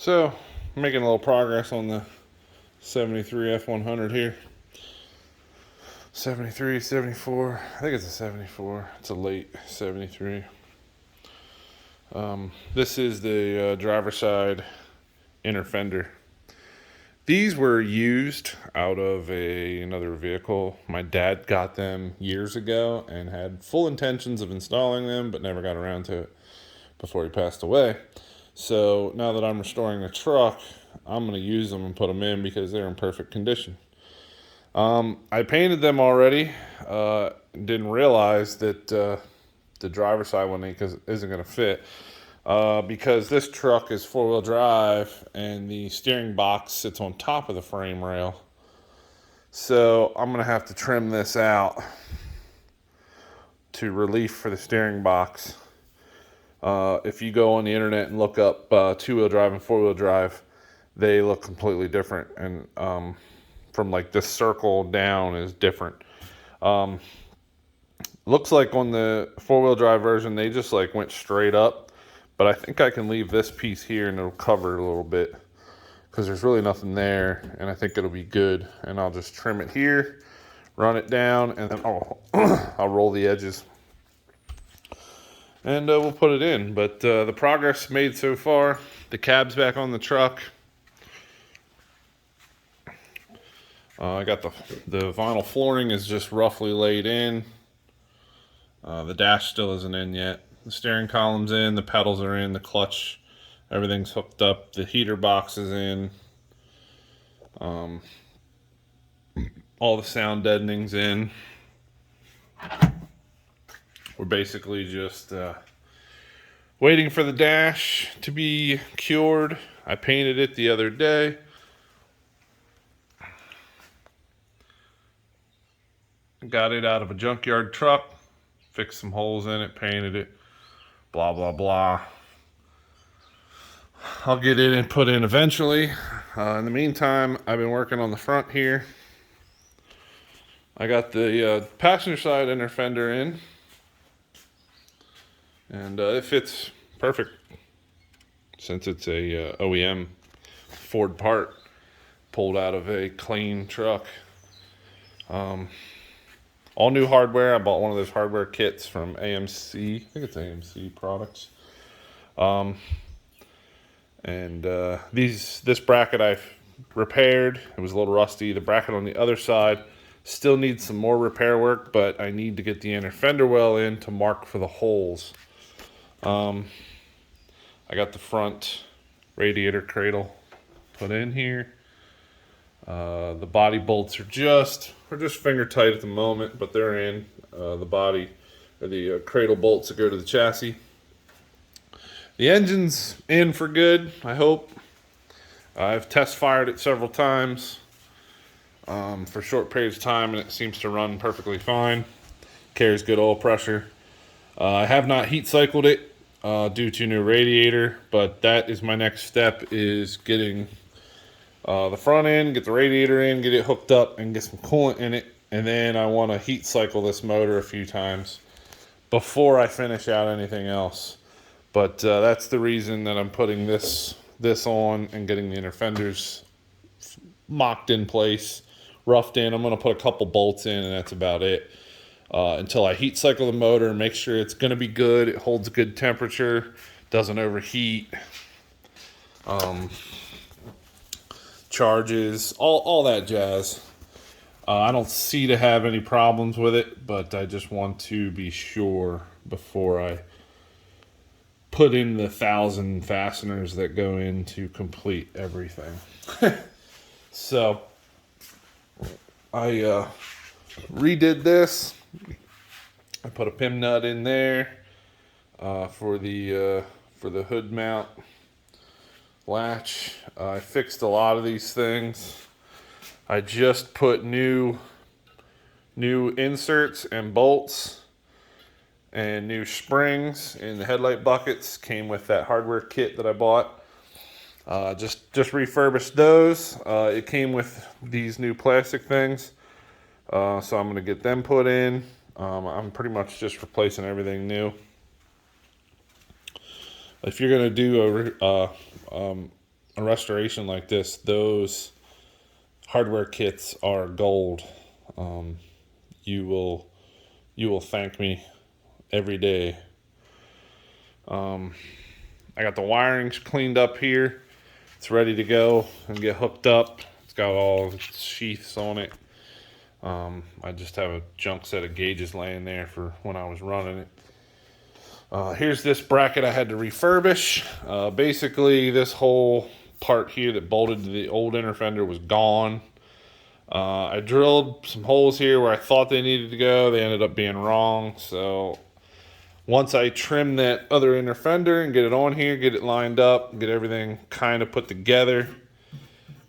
So, making a little progress on the 73 F100 here. 73, 74, I think it's a 74. It's a late 73. This is the driver's side inner fender. These were used out of another vehicle. My dad got them years ago and had full intentions of installing them, but never got around to it before he passed away. So now that I'm restoring the truck, I'm going to use them and put them in because they're in perfect condition. I painted them already. Didn't realize that the driver's side one isn't going to fit because this truck is four-wheel drive and the steering box sits on top of the frame rail. So I'm going to have to trim this out to relief for the steering box. If you go on the internet and look up two-wheel drive and four-wheel drive, they look completely different, and from like this circle down is different. Looks like on the four-wheel drive version they just like went straight up, but I think I can leave this piece here and it'll cover it a little bit because there's really nothing there, and I think it'll be good. And I'll just trim it here, run it down, and then I'll roll the edges. And we'll put it in. But the progress made so far, the cab's back on the truck. I got the vinyl flooring is just roughly laid in. The dash still isn't in yet. The steering column's in, the pedals are in, the clutch, everything's hooked up. The heater box is in. All the sound deadening's in. We're basically just waiting for the dash to be cured. I painted it the other day. Got it out of a junkyard truck, fixed some holes in it, painted it, blah, blah, blah. I'll get it and put in eventually. In the meantime, I've been working on the front here. I got the passenger side inner fender in. And it fits perfect since it's a OEM Ford part pulled out of a clean truck. All new hardware. I bought one of those hardware kits from AMC. I think it's AMC products. This bracket I've repaired. It was a little rusty. The bracket on the other side still needs some more repair work, but I need to get the inner fender well in to mark for the holes. I got the front radiator cradle put in here. The body bolts are just finger tight at the moment, but they're in. The body or the cradle bolts that go to the chassis. The engine's in for good, I hope. I've test fired it several times for short periods of time, and it seems to run perfectly fine. Carries good oil pressure. I have not heat cycled it due to new radiator, but that is my next step, is getting the front end, get the radiator in, get it hooked up, and get some coolant in it. And then I want to heat cycle this motor a few times before I finish out anything else. But that's the reason that I'm putting this on and getting the inner fenders mocked in place, roughed in. I'm going to put a couple bolts in, and that's about it. Until I heat cycle the motor and make sure it's going to be good, it holds good temperature, doesn't overheat, charges, all that jazz. I don't see to have any problems with it, but I just want to be sure before I put in the 1,000 fasteners that go in to complete everything. So I redid this. I put a pin nut in there for the hood mount latch. I fixed a lot of these things. I just put new inserts and bolts and new springs in the headlight buckets. Came with that hardware kit that I bought. Just refurbished those. It came with these new plastic things. So I'm going to get them put in. I'm pretty much just replacing everything new. If you're going to do a restoration like this, those hardware kits are gold. You will thank me every day. I got the wirings cleaned up here. It's ready to go and get hooked up. It's got all the sheaths on it. I just have a junk set of gauges laying there for when I was running it. Here's this bracket I had to refurbish. Basically, this whole part here that bolted to the old inner fender was gone. I drilled some holes here where I thought they needed to go. They ended up being wrong. So once I trim that other inner fender and get it on here, get it lined up, get everything kind of put together,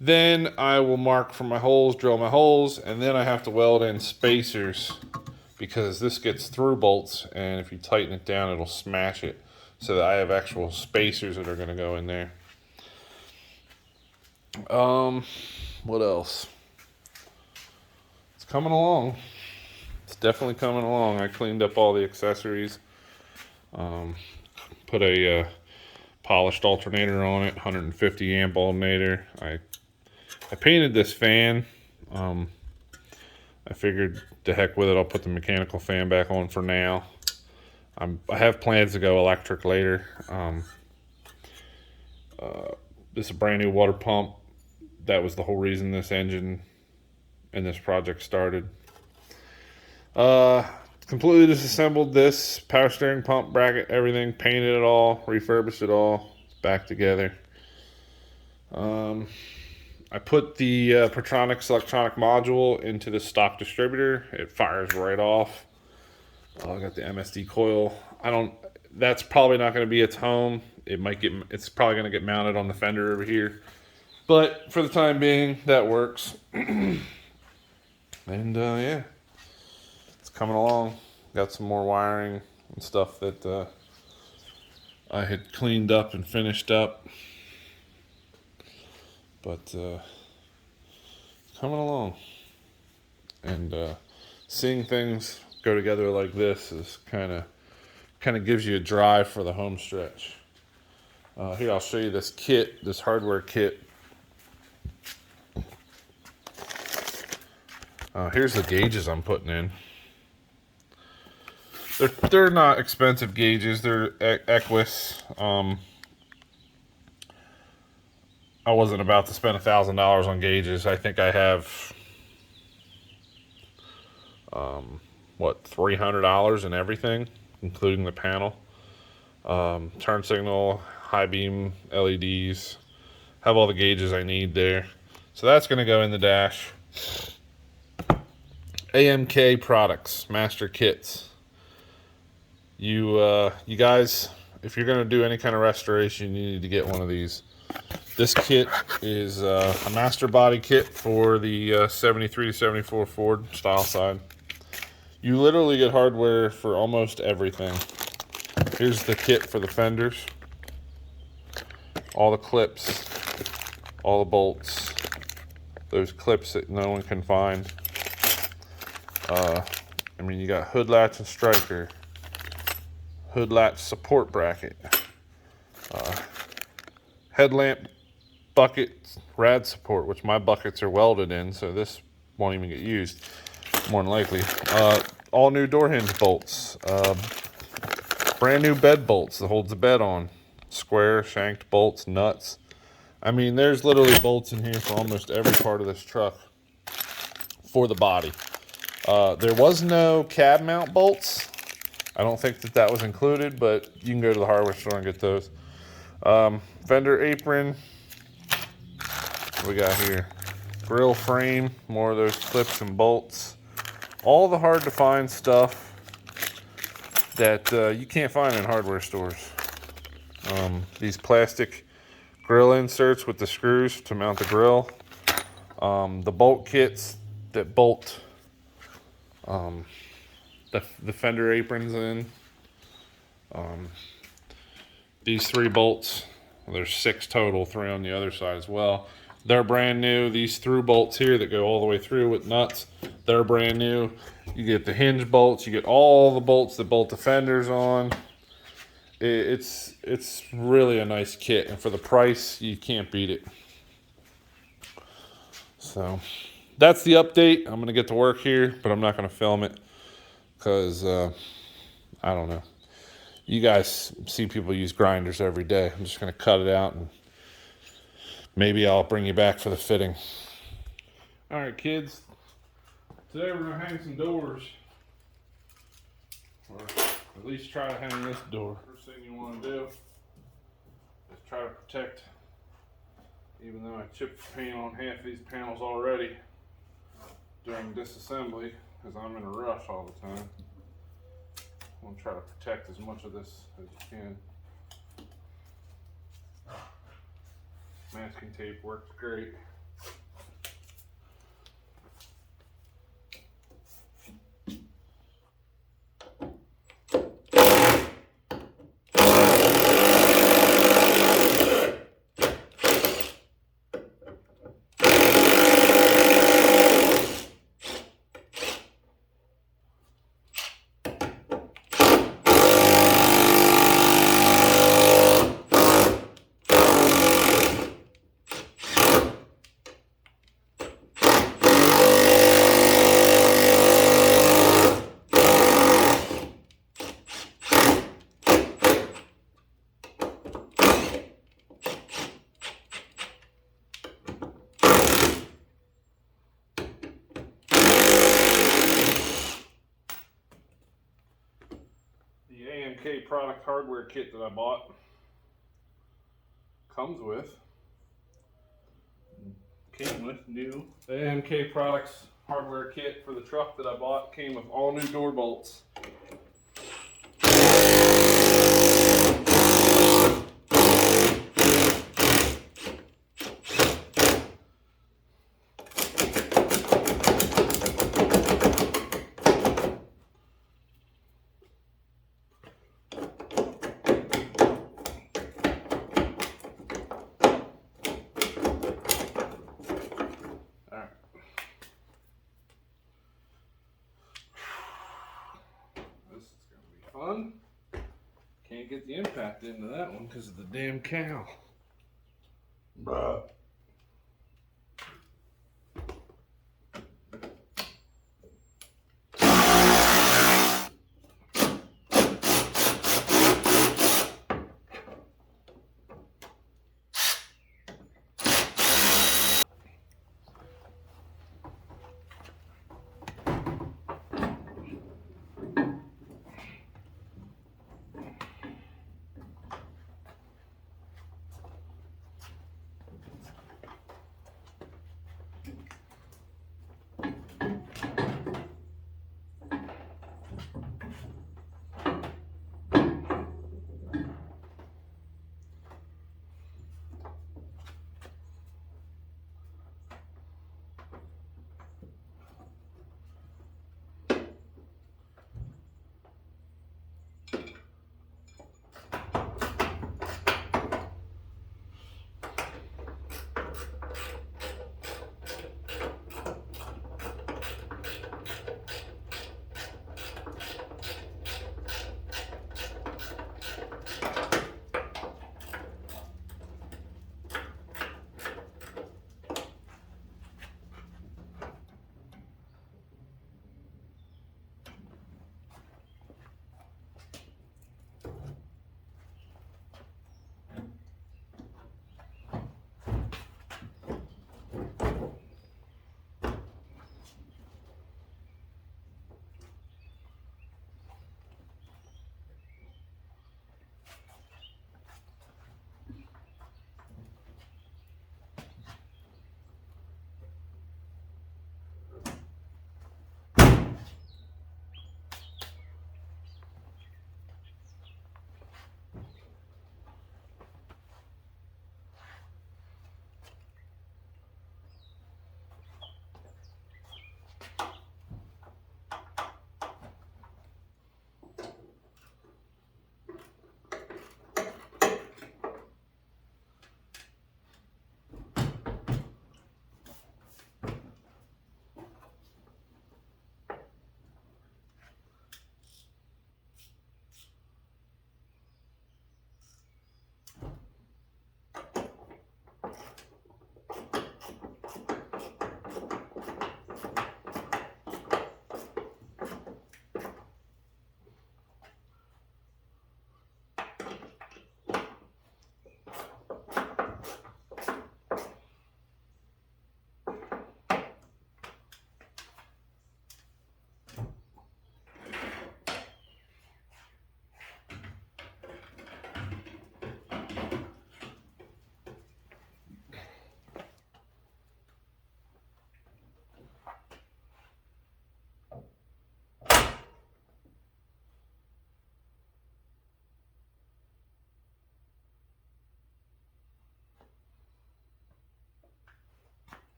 then I will mark for my holes, drill my holes, and then I have to weld in spacers because this gets through bolts, and if you tighten it down, it'll smash it. So that I have actual spacers that are going to go in there. What else? It's coming along. It's definitely coming along. I cleaned up all the accessories. Put a polished alternator on it, 150 amp alternator. I painted this fan. I figured to heck with it, I'll put the mechanical fan back on for now. I have plans to go electric later. This is a brand new water pump. That was the whole reason this engine and this project started. Completely disassembled this power steering pump bracket, everything, painted it all, refurbished it all, back together. I put the Pertronix electronic module into the stock distributor. It fires right off. I got the MSD coil. That's probably not going to be its home. It's probably going to get mounted on the fender over here. But for the time being, that works. And yeah. Coming along. Got some more wiring and stuff that I had cleaned up and finished up, but coming along, and seeing things go together like this is kind of gives you a drive for the home stretch. Here, I'll show you this kit, this hardware kit. Here's the gauges I'm putting in. They're not expensive gauges. They're Equus. I wasn't about to spend $1,000 on gauges. I think I have $300 in everything, including the panel, turn signal, high beam LEDs. Have all the gauges I need there. So that's going to go in the dash. AMK products, master kits. You guys, if you're going to do any kind of restoration, you need to get one of these. This kit is a master body kit for the 73 to 74 Ford style side. You literally get hardware for almost everything. Here's the kit for the fenders. All the clips, all the bolts, those clips that no one can find. I mean, you got hood latch and striker, hood latch support bracket, headlamp bucket rad support, which my buckets are welded in, so this won't even get used, more than likely. All new door hinge bolts, brand new bed bolts that holds the bed on, square shanked bolts, nuts. I mean, there's literally bolts in here for almost every part of this truck for the body. There was no cab mount bolts. I don't think that was included, but you can go to the hardware store and get those. Fender apron. What we got here? Grill frame, more of those clips and bolts. All the hard to find stuff that you can't find in hardware stores. These plastic grill inserts with the screws to mount the grill. The bolt kits that bolt the fender aprons in. These 3 bolts, there's 6 total, 3 on the other side as well. They're brand new. These through bolts here that go all the way through with nuts, they're brand new. You get the hinge bolts, you get all the bolts that bolt the fenders on. It's really a nice kit, and for the price, you can't beat it. So that's the update. I'm gonna get to work here, but I'm not gonna film it because I don't know. You guys see people use grinders every day. I'm just gonna cut it out, and maybe I'll bring you back for the fitting. All right, kids. Today we're gonna hang some doors, or at least try to hang this door. First thing you want to do is try to protect. Even though I chipped the paint on half of these panels already during disassembly, because I'm in a rush all the time. I'm gonna try to protect as much of this as you can. Masking tape works great. Product hardware kit that I bought came with new. The AMK Products hardware kit for the truck that I bought came with all new door bolts. Fun. Can't get the impact into that one because of the damn cow. Bruh.